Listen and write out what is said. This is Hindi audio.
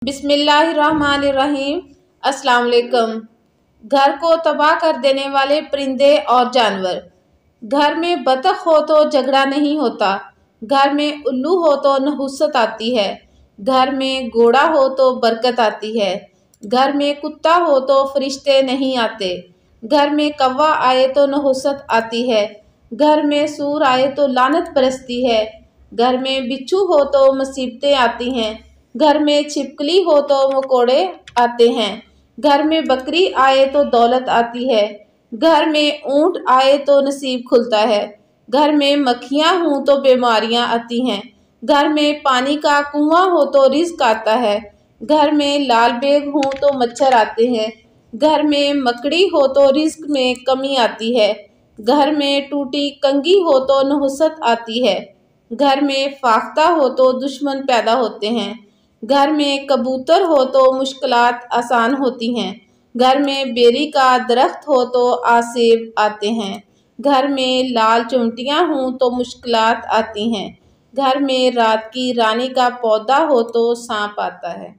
बिस्मिल्लाहिर्रहमानिर्रहीम। अस्सलाम वालेकुम। घर को तबाह कर देने वाले परिंदे और जानवर। घर में बतख हो तो झगड़ा नहीं होता, घर में उल्लू हो तो नहुसत आती है, घर में घोड़ा हो तो बरकत आती है, घर में कुत्ता हो तो फरिश्ते नहीं आते, घर में कौवा आए तो नहुसत आती है, घर में सूर आए तो लानत बरसती है, घर में बिच्छू हो तो मुसीबतें आती हैं, घर में छिपकली हो तो मकोड़े आते हैं, घर में बकरी आए तो दौलत आती है, घर में ऊंट आए तो नसीब खुलता है, घर में मक्खियाँ हों तो बीमारियाँ आती हैं, घर में पानी का कुआं हो तो रिज़्क आता है, घर में लाल बेग हों तो मच्छर आते हैं, घर में मकड़ी हो तो रिज़्क में कमी आती है, घर में टूटी कंघी हो तो नहुसत आती है, घर में फाख्ता हो तो दुश्मन पैदा होते हैं, घर में कबूतर हो तो मुश्किलात आसान होती हैं, घर में बेरी का दरख्त हो तो आसेब आते हैं, घर में लाल चुमटियाँ हों तो मुश्किलात आती हैं, घर में रात की रानी का पौधा हो तो सांप आता है।